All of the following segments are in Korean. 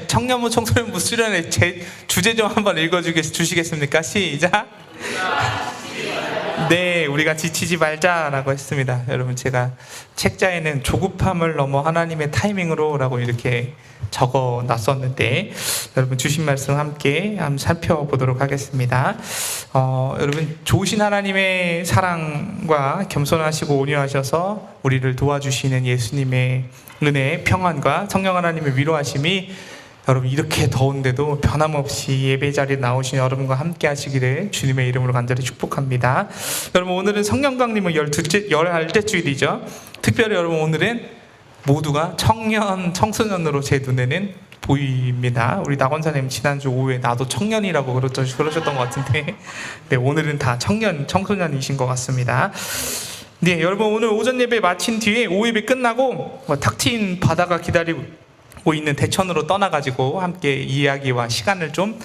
청년부 청소년부 수련회 제 주제 좀 한번 읽어주시겠습니까? 시작. 네, 우리가 지치지 말자라고 했습니다. 여러분, 제가 책자에는 조급함을 넘어 하나님의 타이밍으로 라고 이렇게 적어 놨었는데, 여러분 주신 말씀 함께 한번 살펴보도록 하겠습니다. 여러분, 좋으신 하나님의 사랑과 겸손하시고 온유하셔서 우리를 도와주시는 예수님의 은혜, 평안과 성령 하나님의 위로하심이 여러분 이렇게 더운데도 변함없이 예배 자리에 나오신 여러분과 함께 하시기를 주님의 이름으로 간절히 축복합니다. 여러분, 오늘은 성령 강림의 12째 주일이죠. 특별히 여러분, 오늘은 모두가 청소년으로 제 눈에는 보입니다. 우리 낙원사님 지난주 오후에 나도 청년이라고 그러셨던 것 같은데, 네, 오늘은 다 청소년이신 것 같습니다. 네, 여러분, 오늘 오전 예배 마친 뒤에 오후 예배 끝나고 탁 트인 바다가 기다리고 있는 대천으로 떠나가지고 함께 이야기와 시간을 좀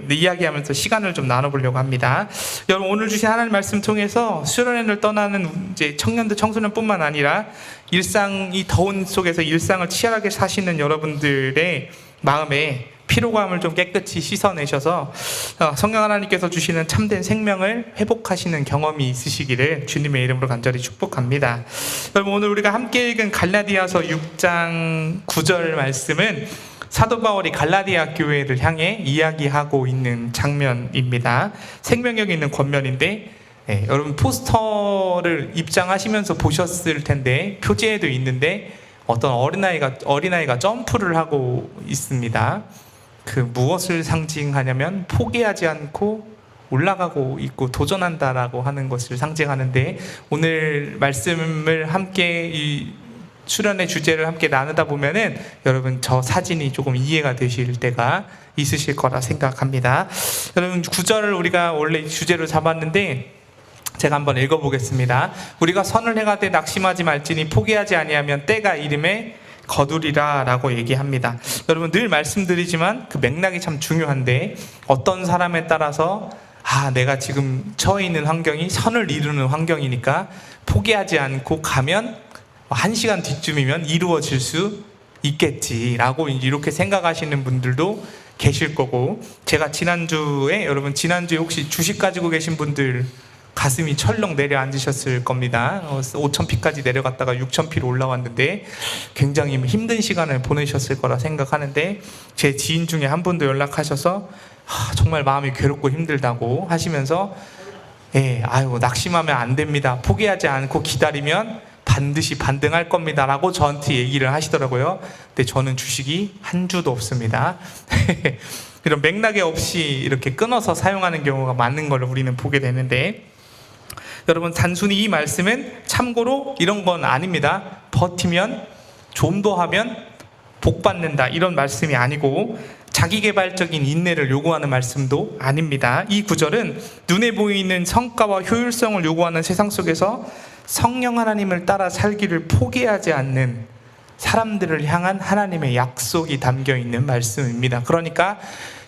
이야기하면서 시간을 좀 나눠보려고 합니다. 여러분, 오늘 주신 하나님 말씀 통해서 수련회를 떠나는 이제 청년들, 청소년뿐만 아니라 일상이 더운 속에서 일상을 치열하게 사시는 여러분들의 마음에 피로감을 좀 깨끗이 씻어내셔서 성령 하나님께서 주시는 참된 생명을 회복하시는 경험이 있으시기를 주님의 이름으로 간절히 축복합니다. 여러분, 오늘 우리가 함께 읽은 갈라디아서 6장 9절 말씀은 사도 바울이 갈라디아 교회를 향해 이야기하고 있는 장면입니다. 생명력 있는 권면인데, 네, 여러분 포스터를 입장하시면서 보셨을 텐데 표지에도 있는데 어떤 어린아이가 점프를 하고 있습니다. 그 무엇을 상징하냐면 포기하지 않고 올라가고 있고 도전한다라고 하는 것을 상징하는데, 오늘 말씀을 함께 이 수련의 주제를 함께 나누다 보면은 여러분 저 사진이 조금 이해가 되실 때가 있으실 거라 생각합니다. 여러분, 9절을 우리가 원래 주제로 잡았는데 제가 한번 읽어보겠습니다. 우리가 선을 행하되 낙심하지 말지니 포기하지 아니하면 때가 이름에 거두리라 라고 얘기합니다. 여러분, 늘 말씀드리지만 그 맥락이 참 중요한데, 어떤 사람에 따라서 내가 지금 처해 있는 환경이 선을 이루는 환경이니까 포기하지 않고 가면 1시간 뒤쯤이면 이루어질 수 있겠지라고 이렇게 생각하시는 분들도 계실 거고, 제가 지난주에 혹시 주식 가지고 계신 분들 가슴이 철렁 내려앉으셨을 겁니다. 5,000피까지 내려갔다가 6,000피로 올라왔는데 굉장히 힘든 시간을 보내셨을 거라 생각하는데, 제 지인 중에 한 분도 연락하셔서 정말 마음이 괴롭고 힘들다고 하시면서 낙심하면 안 됩니다. 포기하지 않고 기다리면 반드시 반등할 겁니다 라고 저한테 얘기를 하시더라고요. 근데 저는 주식이 한 주도 없습니다. 이런 맥락이 없이 이렇게 끊어서 사용하는 경우가 많은 걸 우리는 보게 되는데, 여러분, 단순히 이 말씀은 참고로 이런 건 아닙니다. 버티면 좀 더 하면 복 받는다 이런 말씀이 아니고, 자기개발적인 인내를 요구하는 말씀도 아닙니다. 이 구절은 눈에 보이는 성과와 효율성을 요구하는 세상 속에서 성령 하나님을 따라 살기를 포기하지 않는 사람들을 향한 하나님의 약속이 담겨있는 말씀입니다. 그러니까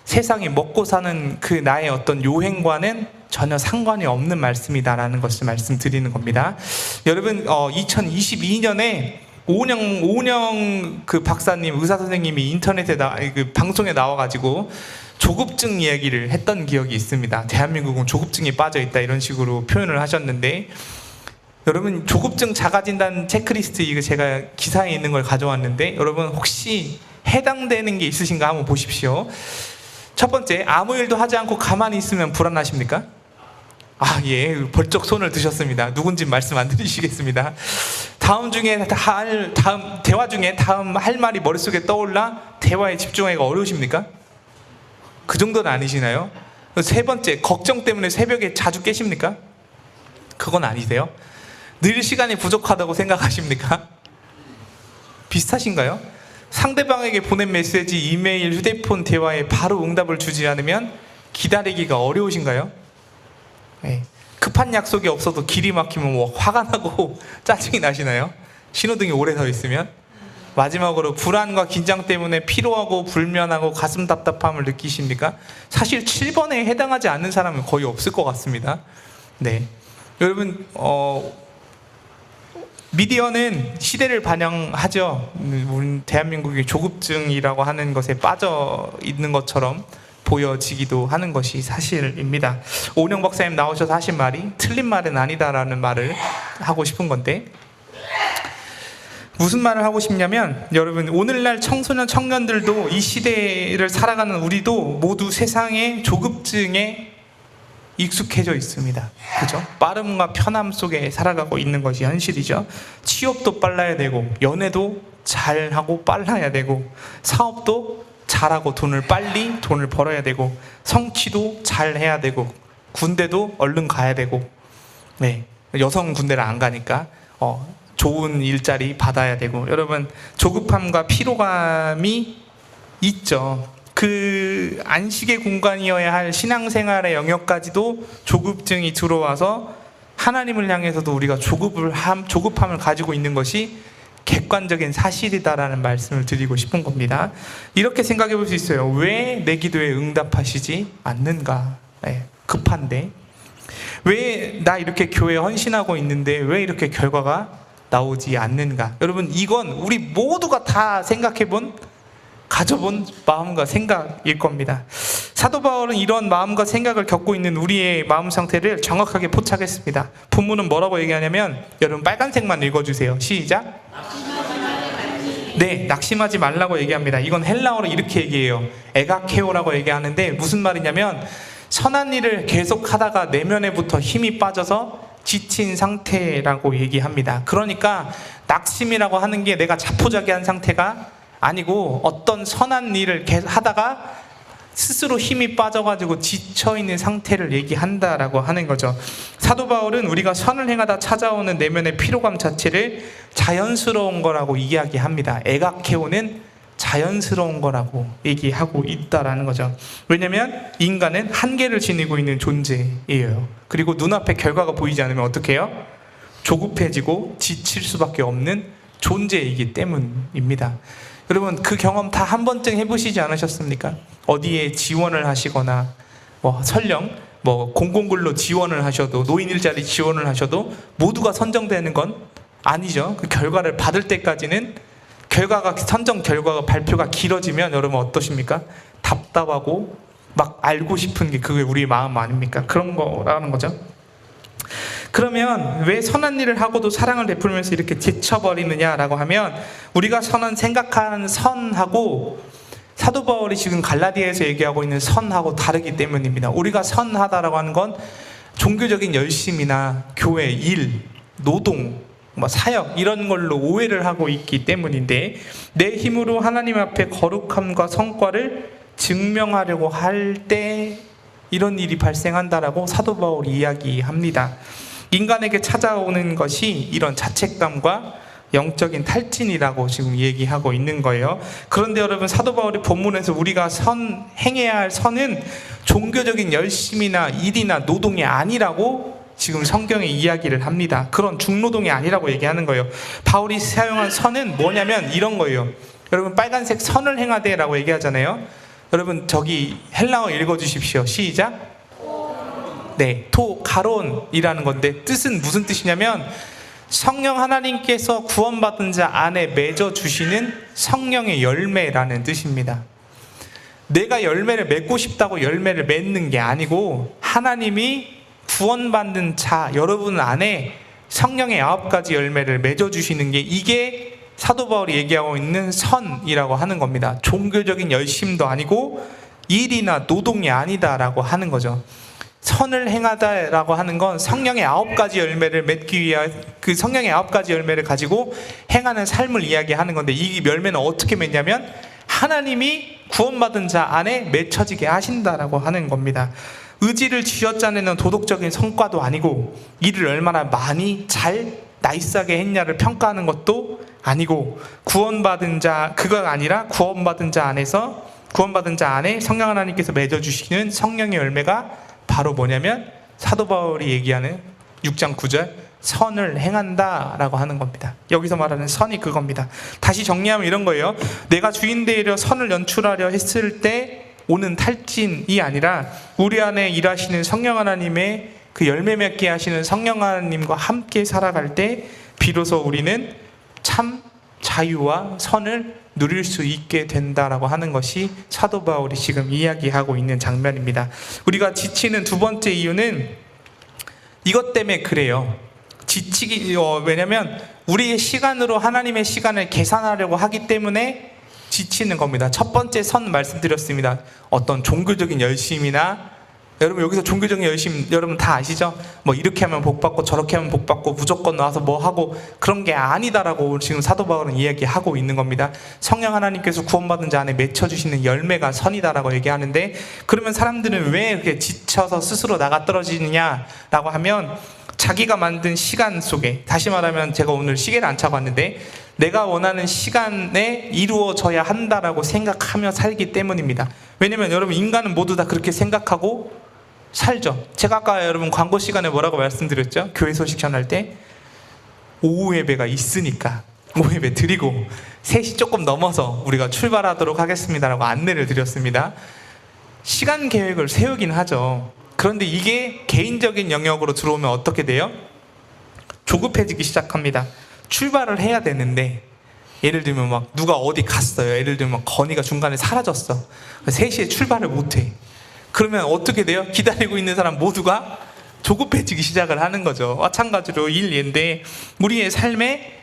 세상이 먹고 사는 그 나의 어떤 요행과는 전혀 상관이 없는 말씀이다라는 것을 말씀드리는 겁니다. 여러분, 2022년에 오은영 그 박사님, 의사 선생님이 인터넷에 그 방송에 나와가지고 조급증 이야기를 했던 기억이 있습니다. 대한민국은 조급증에 빠져있다 이런 식으로 표현을 하셨는데, 여러분, 조급증 자가진단 체크리스트, 이거 제가 기사에 있는 걸 가져왔는데, 여러분 혹시 해당되는 게 있으신가 한번 보십시오. 첫 번째, 아무 일도 하지 않고 가만히 있으면 불안하십니까? 벌쩍 손을 드셨습니다. 누군지 말씀 안 드리시겠습니다. 대화 중에 다음 할 말이 머릿속에 떠올라 대화에 집중하기가 어려우십니까? 그 정도는 아니시나요? 세 번째, 걱정 때문에 새벽에 자주 깨십니까? 그건 아니세요? 늘 시간이 부족하다고 생각하십니까? 비슷하신가요? 상대방에게 보낸 메시지, 이메일, 휴대폰 대화에 바로 응답을 주지 않으면 기다리기가 어려우신가요? 네. 급한 약속이 없어도 길이 막히면 화가 나고 짜증이 나시나요? 신호등이 오래 서 있으면? 마지막으로, 불안과 긴장 때문에 피로하고 불면하고 가슴 답답함을 느끼십니까? 사실 7번에 해당하지 않는 사람은 거의 없을 것 같습니다. 네, 여러분, 미디어는 시대를 반영하죠. 우리 대한민국이 조급증이라고 하는 것에 빠져 있는 것처럼 보여지기도 하는 것이 사실입니다. 오은영 박사님 나오셔서 하신 말이 틀린 말은 아니다라는 말을 하고 싶은 건데, 무슨 말을 하고 싶냐면, 여러분 오늘날 청소년 청년들도 이 시대를 살아가는 우리도 모두 세상의 조급증에 익숙해져 있습니다. 그죠? 빠름과 편함 속에 살아가고 있는 것이 현실이죠. 취업도 빨라야 되고, 연애도 잘하고 빨라야 되고, 사업도 잘하고 돈을 벌어야 되고, 성취도 잘해야 되고, 군대도 얼른 가야 되고, 네, 여성 군대를 안 가니까 좋은 일자리 받아야 되고. 여러분 조급함과 피로감이 있죠. 그 안식의 공간이어야 할 신앙생활의 영역까지도 조급증이 들어와서 하나님을 향해서도 우리가 조급함을 가지고 있는 것이 객관적인 사실이다라는 말씀을 드리고 싶은 겁니다. 이렇게 생각해 볼 수 있어요. 왜 내 기도에 응답하시지 않는가? 네, 급한데 왜 나 이렇게 교회에 헌신하고 있는데 왜 이렇게 결과가 나오지 않는가? 여러분 이건 우리 모두가 다 가져본 마음과 생각일 겁니다. 사도 바울은 이런 마음과 생각을 겪고 있는 우리의 마음 상태를 정확하게 포착했습니다. 본문은 뭐라고 얘기하냐면, 여러분 빨간색만 읽어주세요. 시작. 네, 낙심하지 말라고 얘기합니다. 이건 헬라어로 이렇게 얘기해요. 에가케오라고 얘기하는데, 무슨 말이냐면 선한 일을 계속 하다가 내면에부터 힘이 빠져서 지친 상태라고 얘기합니다. 그러니까 낙심이라고 하는 게 내가 자포자기한 상태가 아니고, 어떤 선한 일을 하다가 스스로 힘이 빠져가지고 지쳐있는 상태를 얘기한다라고 하는 거죠. 사도 바울은 우리가 선을 행하다 찾아오는 내면의 피로감 자체를 자연스러운 거라고 이야기합니다. 에가케오는 자연스러운 거라고 얘기하고 있다라는 거죠. 왜냐하면 인간은 한계를 지니고 있는 존재예요. 그리고 눈앞에 결과가 보이지 않으면 어떻게 해요? 조급해지고 지칠 수밖에 없는 존재이기 때문입니다. 여러분 그 경험 다 한 번쯤 해보시지 않으셨습니까? 어디에 지원을 하시거나, 설령 공공근로 지원을 하셔도, 노인 일자리 지원을 하셔도 모두가 선정되는 건 아니죠. 그 결과를 받을 때까지는 선정 결과가 발표가 길어지면 여러분 어떠십니까? 답답하고 막 알고 싶은 게 그게 우리의 마음 아닙니까? 그런 거라는 거죠. 그러면 왜 선한 일을 하고도 사랑을 베풀면서 이렇게 지쳐버리느냐라고 하면, 우리가 생각하는 선하고 사도 바울이 지금 갈라디아에서 얘기하고 있는 선하고 다르기 때문입니다. 우리가 선하다라고 하는 건 종교적인 열심이나 교회, 일, 노동, 사역 이런 걸로 오해를 하고 있기 때문인데, 내 힘으로 하나님 앞에 거룩함과 성과를 증명하려고 할 때 이런 일이 발생한다라고 사도 바울이 이야기합니다. 인간에게 찾아오는 것이 이런 자책감과 영적인 탈진이라고 지금 얘기하고 있는 거예요. 그런데 여러분 사도 바울이 본문에서 우리가 행해야 할 선은 종교적인 열심이나 일이나 노동이 아니라고 지금 성경에 이야기를 합니다. 그런 중노동이 아니라고 얘기하는 거예요. 바울이 사용한 선은 뭐냐면 이런 거예요. 여러분 빨간색 선을 행하되라고 얘기하잖아요. 여러분 저기 헬라어 읽어주십시오. 시작. 네, 가론이라는 건데 뜻은 무슨 뜻이냐면, 성령 하나님께서 구원받은 자 안에 맺어주시는 성령의 열매라는 뜻입니다. 내가 열매를 맺고 싶다고 열매를 맺는 게 아니고, 하나님이 구원받는 자 여러분 안에 성령의 9가지 열매를 맺어주시는 게, 이게 사도 바울이 얘기하고 있는 선이라고 하는 겁니다. 종교적인 열심도 아니고 일이나 노동이 아니다라고 하는 거죠. 선을 행하다라고 하는 건 성령의 9가지 열매를 맺기 위한, 그 성령의 9가지 열매를 가지고 행하는 삶을 이야기하는 건데, 이 열매는 어떻게 맺냐면 하나님이 구원받은 자 안에 맺혀지게 하신다라고 하는 겁니다. 의지를 쥐어짜내는 도덕적인 성과도 아니고, 일을 얼마나 많이 잘 나이스하게 했냐를 평가하는 것도 아니고, 그거가 아니라 구원받은 자 안에 성령 하나님께서 맺어주시는 성령의 열매가 바로 뭐냐면 사도 바울이 얘기하는 6장 9절 선을 행한다라고 하는 겁니다. 여기서 말하는 선이 그겁니다. 다시 정리하면 이런 거예요. 내가 주인 되려 선을 연출하려 했을 때 오는 탈진이 아니라, 우리 안에 일하시는 성령 하나님의 그 열매 맺게 하시는 성령 하나님과 함께 살아갈 때 비로소 우리는 참 자유와 선을 누릴 수 있게 된다라고 하는 것이 사도 바울이 지금 이야기하고 있는 장면입니다. 우리가 지치는 두 번째 이유는 이것 때문에 그래요. 왜냐면 우리의 시간으로 하나님의 시간을 계산하려고 하기 때문에 지치는 겁니다. 첫 번째 선 말씀드렸습니다. 어떤 종교적인 열심이나, 여러분 여기서 종교적인 열심 여러분 다 아시죠? 뭐 이렇게 하면 복 받고 저렇게 하면 복 받고 무조건 나와서 뭐 하고, 그런 게 아니다라고 지금 사도 바울은 이야기하고 있는 겁니다. 성령 하나님께서 구원받은 자 안에 맺혀주시는 열매가 선이다라고 얘기하는데, 그러면 사람들은 왜 이렇게 지쳐서 스스로 나가 떨어지느냐라고 하면 자기가 만든 시간 속에, 다시 말하면 제가 오늘 시계를 안 차고 왔는데 내가 원하는 시간에 이루어져야 한다라고 생각하며 살기 때문입니다. 왜냐면 여러분 인간은 모두 다 그렇게 생각하고 살죠. 제가 아까 여러분 광고 시간에 뭐라고 말씀드렸죠? 교회 소식 전할 때 오후 예배가 있으니까 오후 예배 드리고 3시 조금 넘어서 우리가 출발하도록 하겠습니다라고 안내를 드렸습니다. 시간 계획을 세우긴 하죠. 그런데 이게 개인적인 영역으로 들어오면 어떻게 돼요? 조급해지기 시작합니다. 출발을 해야 되는데, 예를 들면 막 누가 어디 갔어요. 예를 들면 막 건이가 중간에 사라졌어. 3시에 출발을 못해. 그러면 어떻게 돼요? 기다리고 있는 사람 모두가 조급해지기 시작을 하는 거죠. 마찬가지로 일인데 우리의 삶에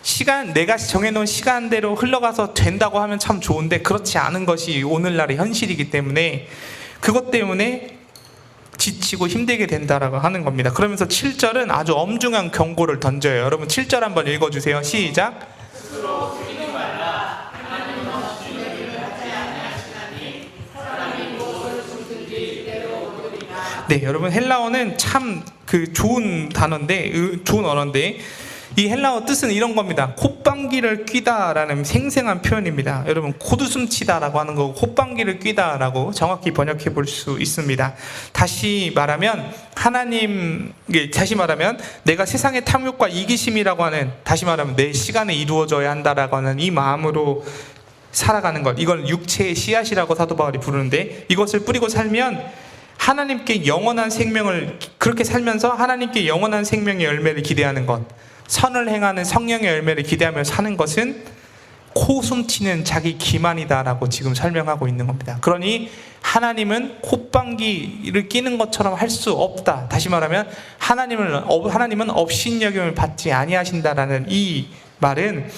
시간, 내가 정해놓은 시간대로 흘러가서 된다고 하면 참 좋은데 그렇지 않은 것이 오늘날의 현실이기 때문에 그것 때문에 지치고 힘들게 된다라고 하는 겁니다. 그러면서 7절은 아주 엄중한 경고를 던져요. 여러분 7절 한번 읽어주세요. 시작. 네, 여러분 헬라어는 참 좋은 단어인데, 좋은 언어인데, 이 헬라어 뜻은 이런 겁니다. 콧방귀를 뀌다라는 생생한 표현입니다. 여러분 코웃음 치다라고 하는 거 콧방귀를 뀌다라고 정확히 번역해 볼 수 있습니다. 다시 말하면 내가 세상의 탐욕과 이기심이라고 하는, 다시 말하면 내 시간에 이루어져야 한다라고 하는 이 마음으로 살아가는 것, 이걸 육체의 씨앗이라고 사도 바울이 부르는데, 이것을 뿌리고 살면 하나님께 영원한 생명을, 그렇게 살면서 하나님께 영원한 생명의 열매를 기대하는 것, 선을 행하는 성령의 열매를 기대하며 사는 것은 코숨치는 자기 기만이다라고 지금 설명하고 있는 겁니다. 그러니 하나님은 콧방귀를 끼는 것처럼 할 수 없다. 다시 말하면 하나님은 업신여김을 받지 아니하신다라는 이 말은,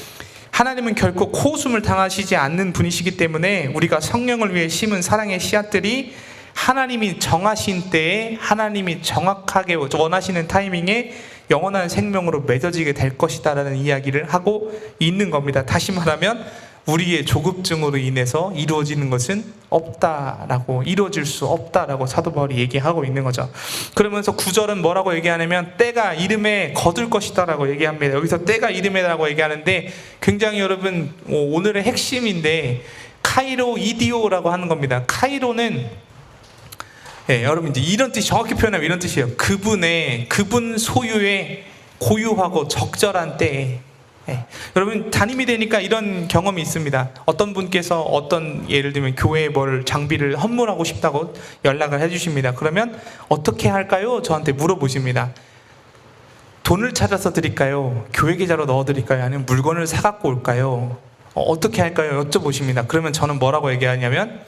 하나님은 결코 코웃음을 당하시지 않는 분이시기 때문에 우리가 성령을 위해 심은 사랑의 씨앗들이 하나님이 정하신 때에, 하나님이 정확하게 원하시는 타이밍에 영원한 생명으로 맺어지게 될 것이다라는 이야기를 하고 있는 겁니다. 다시 말하면 우리의 조급증으로 인해서 이루어지는 것은 없다라고, 이루어질 수 없다라고 사도 바울이 얘기하고 있는 거죠. 그러면서 9절은 뭐라고 얘기하냐면 때가 이름에 거둘 것이다라고 얘기합니다. 여기서 때가 이름에라고 얘기하는데 굉장히 여러분 오늘의 핵심인데, 카이로 이디오라고 하는 겁니다. 카이로는 여러분 이제 이런 뜻, 정확히 표현하면 이런 뜻이에요. 그분 소유의 고유하고 적절한 때에. 여러분 담임이 되니까 이런 경험이 있습니다. 어떤 분께서 예를 들면 교회에 장비를 헌물하고 싶다고 연락을 해주십니다. 그러면 어떻게 할까요? 저한테 물어보십니다. 돈을 찾아서 드릴까요? 교회 계좌로 넣어드릴까요? 아니면 물건을 사갖고 올까요? 어떻게 할까요? 여쭤보십니다. 그러면 저는 뭐라고 얘기하냐면,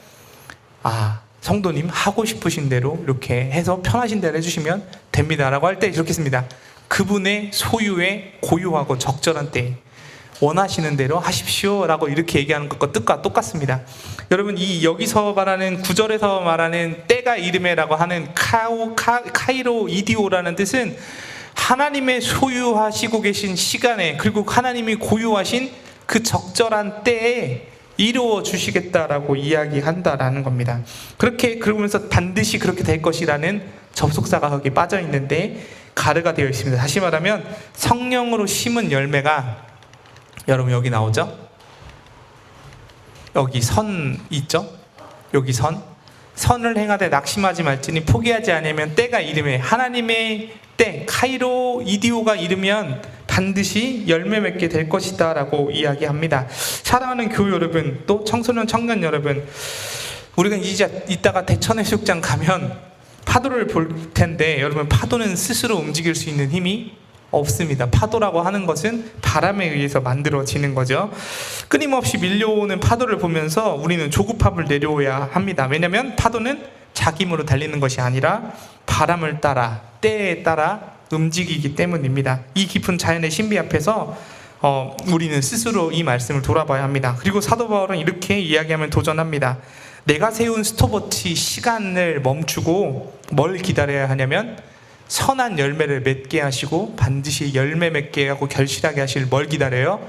성도님 하고 싶으신 대로 이렇게 해서 편하신 대로 해주시면 됩니다 라고 할 때 이렇게 씁니다. 그분의 소유의 고유하고 적절한 때 원하시는 대로 하십시오 라고 이렇게 얘기하는 것과 뜻과 똑같습니다. 여러분 여기서 말하는 9절에서 말하는 때가 이름에라고 하는 카이로 이디오라는 뜻은 하나님의 소유하시고 계신 시간에, 그리고 하나님이 고유하신 그 적절한 때에 이루어 주시겠다라고 이야기한다라는 겁니다. 그러면서 반드시 그렇게 될 것이라는 접속사가 거기 빠져 있는데 가르가 되어 있습니다. 다시 말하면 성령으로 심은 열매가, 여러분 여기 나오죠? 여기 선 있죠? 여기 선을 행하되 낙심하지 말지니 포기하지 않으면 때가 이름에, 하나님의 때 카이로 이디오가 이르면 반드시 열매 맺게 될 것이다 라고 이야기합니다. 사랑하는 교회 여러분, 또 청소년 청년 여러분, 우리가 이따가 대천해수욕장 가면 파도를 볼 텐데 여러분, 파도는 스스로 움직일 수 있는 힘이 없습니다. 파도라고 하는 것은 바람에 의해서 만들어지는 거죠. 끊임없이 밀려오는 파도를 보면서 우리는 조급함을 내려야 합니다. 왜냐하면 파도는 자기 힘으로 달리는 것이 아니라 바람을 따라, 때에 따라 움직이기 때문입니다. 이 깊은 자연의 신비 앞에서 우리는 스스로 이 말씀을 돌아봐야 합니다. 그리고 사도 바울은 이렇게 이야기하면 도전합니다. 내가 세운 스톱워치 시간을 멈추고 뭘 기다려야 하냐면 선한 열매를 맺게 하시고 반드시 열매 맺게 하고 결실하게 하실 뭘 기다려요?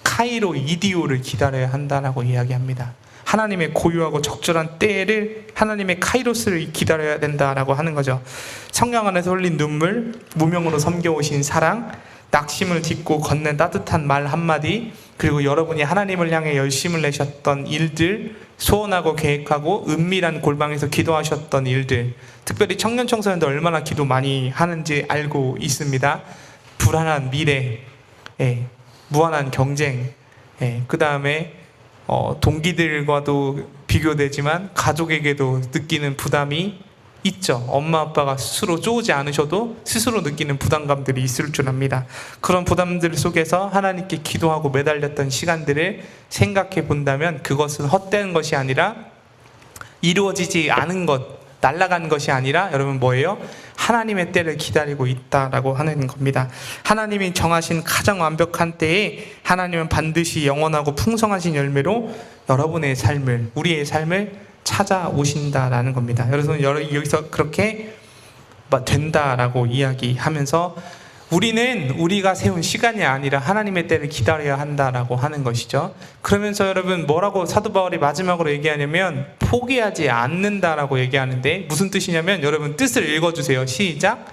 카이로 이디오를 기다려야 한다라고 이야기합니다. 하나님의 고유하고 적절한 때를, 하나님의 카이로스를 기다려야 된다라고 하는 거죠. 성령 안에서 흘린 눈물, 무명으로 섬겨오신 사랑, 낙심을 딛고 건넨 따뜻한 말 한마디, 그리고 여러분이 하나님을 향해 열심을 내셨던 일들, 소원하고 계획하고 은밀한 골방에서 기도하셨던 일들, 특별히 청년 청소년들 얼마나 기도 많이 하는지 알고 있습니다. 불안한 미래, 무한한 경쟁, 그 다음에 동기들과도 비교되지만 가족에게도 느끼는 부담이 있죠. 엄마 아빠가 스스로 쪼지 않으셔도 스스로 느끼는 부담감들이 있을 줄 압니다. 그런 부담들 속에서 하나님께 기도하고 매달렸던 시간들을 생각해 본다면 그것은 헛된 것이 아니라, 이루어지지 않은 것, 날아간 것이 아니라 여러분 뭐예요? 하나님의 때를 기다리고 있다라고 하는 겁니다. 하나님이 정하신 가장 완벽한 때에 하나님은 반드시 영원하고 풍성하신 열매로 여러분의 삶을, 우리의 삶을 찾아오신다라는 겁니다. 여러분, 여기서 그렇게 된다라고 이야기하면서 우리는 우리가 세운 시간이 아니라 하나님의 때를 기다려야 한다라고 하는 것이죠. 그러면서 여러분 뭐라고 사도 바울이 마지막으로 얘기하냐면 포기하지 않는다라고 얘기하는데 무슨 뜻이냐면, 여러분 뜻을 읽어주세요. 시작.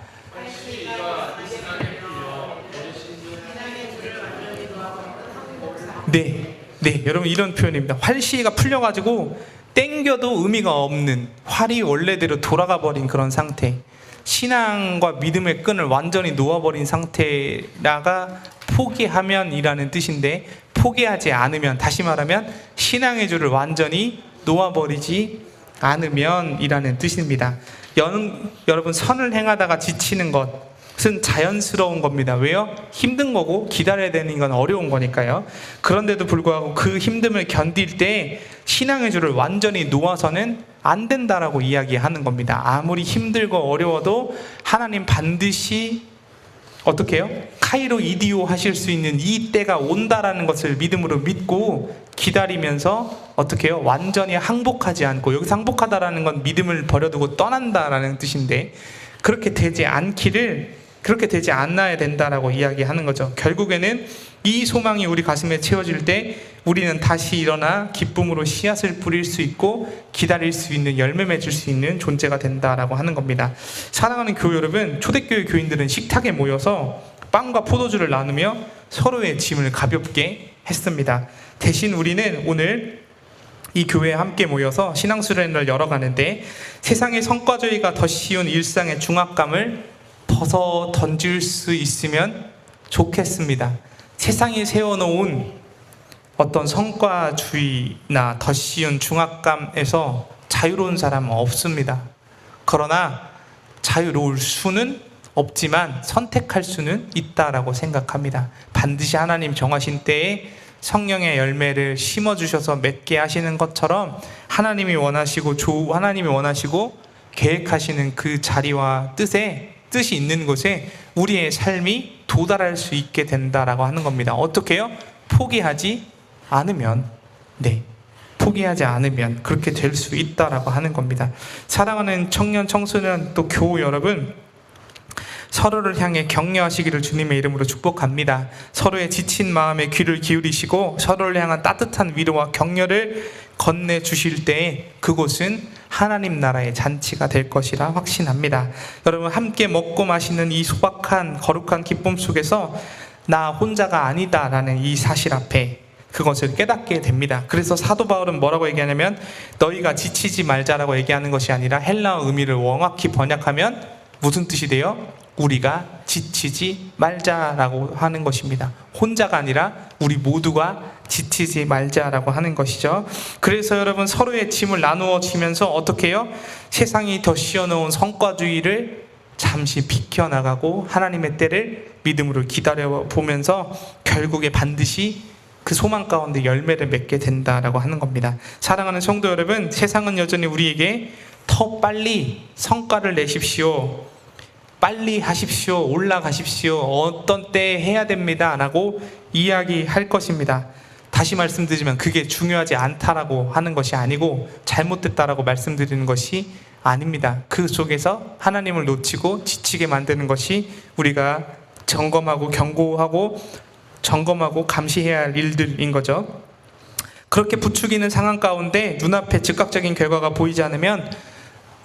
네, 여러분 이런 표현입니다. 활시가 풀려가지고 땡겨도 의미가 없는, 활이 원래대로 돌아가 버린 그런 상태, 신앙과 믿음의 끈을 완전히 놓아버린 상태라가 포기하면이라는 뜻인데, 포기하지 않으면, 다시 말하면 신앙의 줄을 완전히 놓아버리지 않으면이라는 뜻입니다. 여러분 선을 행하다가 지치는 것은 자연스러운 겁니다. 왜요? 힘든 거고 기다려야 되는 건 어려운 거니까요. 그런데도 불구하고 그 힘듦을 견딜 때 신앙의 줄을 완전히 놓아서는 안 된다라고 이야기하는 겁니다. 아무리 힘들고 어려워도 하나님 반드시 어떻게 해요? 카이로 이디오 하실 수 있는 이 때가 온다라는 것을 믿음으로 믿고 기다리면서 어떻게 해요? 완전히 항복하지 않고, 여기서 항복하다라는 건 믿음을 버려두고 떠난다라는 뜻인데, 그렇게 되지 않아야 된다라고 이야기하는 거죠. 결국에는 이 소망이 우리 가슴에 채워질 때 우리는 다시 일어나 기쁨으로 씨앗을 뿌릴 수 있고 기다릴 수 있는, 열매 맺을 수 있는 존재가 된다라고 하는 겁니다. 사랑하는 교회 여러분, 초대교회 교인들은 식탁에 모여서 빵과 포도주를 나누며 서로의 짐을 가볍게 했습니다. 대신 우리는 오늘 이 교회에 함께 모여서 신앙수련을 열어가는데 세상의 성과주의가 더 쉬운 일상의 중압감을 벗어 던질 수 있으면 좋겠습니다. 세상이 세워놓은 어떤 성과주의나 더 쉬운 중압감에서 자유로운 사람은 없습니다. 그러나 자유로울 수는 없지만 선택할 수는 있다라고 생각합니다. 반드시 하나님 정하신 때에 성령의 열매를 심어주셔서 맺게 하시는 것처럼 하나님이 원하시고 계획하시는 그 자리와 뜻이 있는 곳에 우리의 삶이 도달할 수 있게 된다라고 하는 겁니다. 어떻게 해요? 포기하지 않으면 그렇게 될 수 있다라고 하는 겁니다. 사랑하는 청년, 청소년, 또 교우 여러분, 서로를 향해 격려하시기를 주님의 이름으로 축복합니다. 서로의 지친 마음에 귀를 기울이시고 서로를 향한 따뜻한 위로와 격려를 건네주실 때에 그곳은 하나님 나라의 잔치가 될 것이라 확신합니다. 여러분, 함께 먹고 마시는 이 소박한 거룩한 기쁨 속에서 나 혼자가 아니다라는 이 사실 앞에 그것을 깨닫게 됩니다. 그래서 사도 바울은 뭐라고 얘기하냐면 너희가 지치지 말자라고 얘기하는 것이 아니라 헬라어 의미를 정확히 번역하면 무슨 뜻이 돼요? 우리가 지치지 말자라고 하는 것입니다. 혼자가 아니라 우리 모두가 지치지 말자라고 하는 것이죠. 그래서 여러분 서로의 짐을 나누어지면서 어떻게 해요? 세상이 더 씌워놓은 성과주의를 잠시 비켜나가고 하나님의 때를 믿음으로 기다려보면서 결국에 반드시 그 소망 가운데 열매를 맺게 된다라고 하는 겁니다. 사랑하는 성도 여러분, 세상은 여전히 우리에게 더 빨리 성과를 내십시오, 빨리 하십시오, 올라가십시오, 어떤 때에 해야 됩니다 라고 이야기할 것입니다. 다시 말씀드리지만 그게 중요하지 않다라고 하는 것이 아니고 잘못됐다라고 말씀드리는 것이 아닙니다. 그 속에서 하나님을 놓치고 지치게 만드는 것이 우리가 점검하고 경고하고 점검하고 감시해야 할 일들인 거죠. 그렇게 부추기는 상황 가운데 눈앞에 즉각적인 결과가 보이지 않으면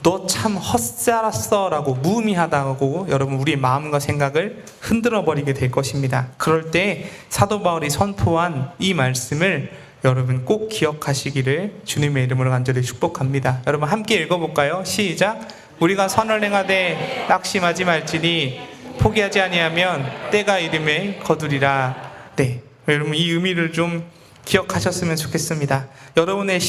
너 참 헛살았어 라고 무의미하다고 여러분 우리의 마음과 생각을 흔들어 버리게 될 것입니다. 그럴 때 사도 바울이 선포한 이 말씀을 여러분 꼭 기억하시기를 주님의 이름으로 간절히 축복합니다. 여러분 함께 읽어볼까요? 시작. 우리가 선을 행하되 낙심하지 말지니 포기하지 아니하면 때가 이름에 거두리라. 네, 여러분 이 의미를 좀 기억하셨으면 좋겠습니다. 여러분의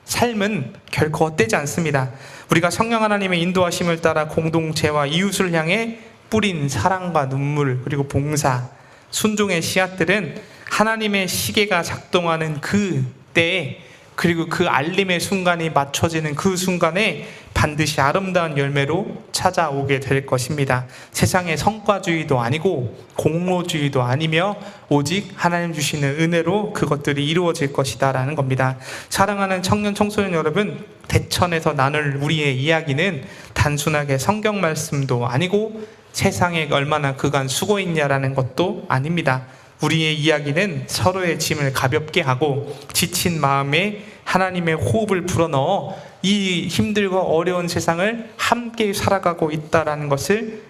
삶은 결코 헛되지 않습니다. 우리가 성령 하나님의 인도하심을 따라 공동체와 이웃을 향해 뿌린 사랑과 눈물 그리고 봉사, 순종의 씨앗들은 하나님의 시계가 작동하는 그 때에 그리고 그 알림의 순간이 맞춰지는 그 순간에 반드시 아름다운 열매로 찾아오게 될 것입니다. 세상의 성과주의도 아니고 공로주의도 아니며 오직 하나님 주시는 은혜로 그것들이 이루어질 것이다 라는 겁니다. 사랑하는 청년 청소년 여러분, 대천에서 나눌 우리의 이야기는 단순하게 성경 말씀도 아니고 세상에 얼마나 그간 수고했냐라는 것도 아닙니다. 우리의 이야기는 서로의 짐을 가볍게 하고 지친 마음에 하나님의 호흡을 불어넣어 이 힘들고 어려운 세상을 함께 살아가고 있다라는 것을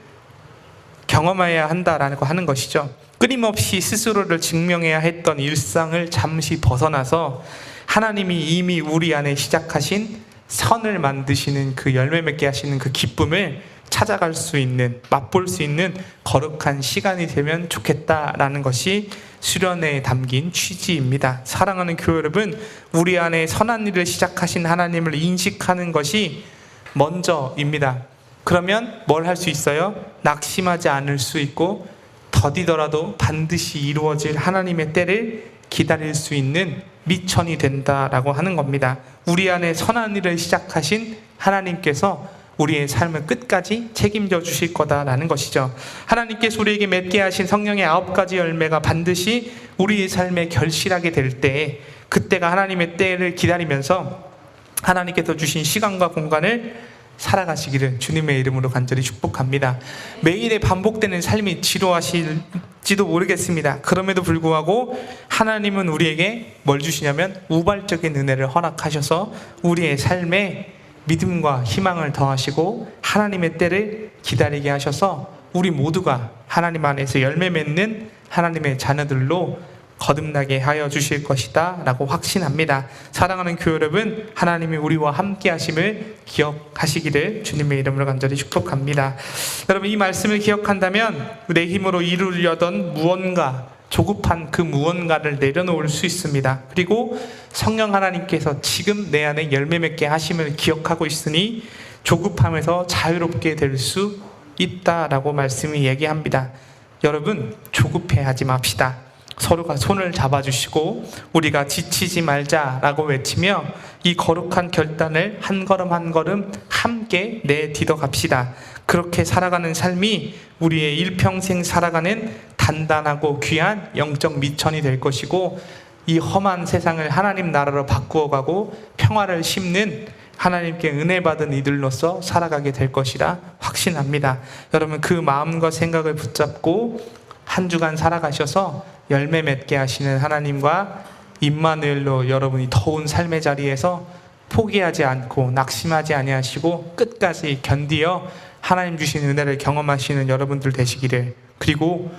경험해야 한다라고 하는 것이죠. 끊임없이 스스로를 증명해야 했던 일상을 잠시 벗어나서 하나님이 이미 우리 안에 시작하신 선을 만드시는 그 열매 맺게 하시는 그 기쁨을 찾아갈 수 있는, 맛볼 수 있는 거룩한 시간이 되면 좋겠다라는 것이 수련회에 담긴 취지입니다. 사랑하는 교회 여러분, 우리 안에 선한 일을 시작하신 하나님을 인식하는 것이 먼저입니다. 그러면 뭘 할 수 있어요? 낙심하지 않을 수 있고 더디더라도 반드시 이루어질 하나님의 때를 기다릴 수 있는 미천이 된다라고 하는 겁니다. 우리 안에 선한 일을 시작하신 하나님께서 우리의 삶을 끝까지 책임져 주실 거다라는 것이죠. 하나님께서 우리에게 맺게 하신 성령의 9가지 열매가 반드시 우리의 삶에 결실하게 될 때, 그때가 하나님의 때를 기다리면서 하나님께서 주신 시간과 공간을 살아가시기를 주님의 이름으로 간절히 축복합니다. 매일의 반복되는 삶이 지루하실지도 모르겠습니다. 그럼에도 불구하고 하나님은 우리에게 뭘 주시냐면 우발적인 은혜를 허락하셔서 우리의 삶에 믿음과 희망을 더하시고 하나님의 때를 기다리게 하셔서 우리 모두가 하나님 안에서 열매 맺는 하나님의 자녀들로 거듭나게 하여 주실 것이다 라고 확신합니다. 사랑하는 교회 여러분, 하나님이 우리와 함께 하심을 기억하시기를 주님의 이름으로 간절히 축복합니다. 여러분 이 말씀을 기억한다면 내 힘으로 이루려던 무언가, 조급한 그 무언가를 내려놓을 수 있습니다. 그리고 성령 하나님께서 지금 내 안에 열매 맺게 하심을 기억하고 있으니 조급함에서 자유롭게 될 수 있다라고 말씀이 얘기합니다. 여러분 조급해하지 맙시다. 서로가 손을 잡아주시고 우리가 지치지 말자라고 외치며 이 거룩한 결단을 한 걸음 한 걸음 함께 내딛어 갑시다. 그렇게 살아가는 삶이 우리의 일평생 살아가는 단단하고 귀한 영적 미천이 될 것이고 이 험한 세상을 하나님 나라로 바꾸어가고 평화를 심는 하나님께 은혜 받은 이들로서 살아가게 될 것이라 확신합니다. 여러분 그 마음과 생각을 붙잡고 한 주간 살아가셔서 열매 맺게 하시는 하나님과 임마누엘로 여러분이 더운 삶의 자리에서 포기하지 않고 낙심하지 아니하시고 끝까지 견디어 하나님 주신 은혜를 경험하시는 여러분들 되시기를, 그리고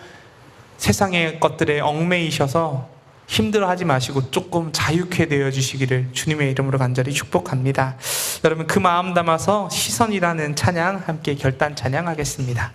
세상의 것들에 얽매이셔서 힘들어하지 마시고 조금 자유케 되어 주시기를 주님의 이름으로 간절히 축복합니다. 여러분 그 마음 담아서 시선이라는 찬양 함께 결단 찬양하겠습니다.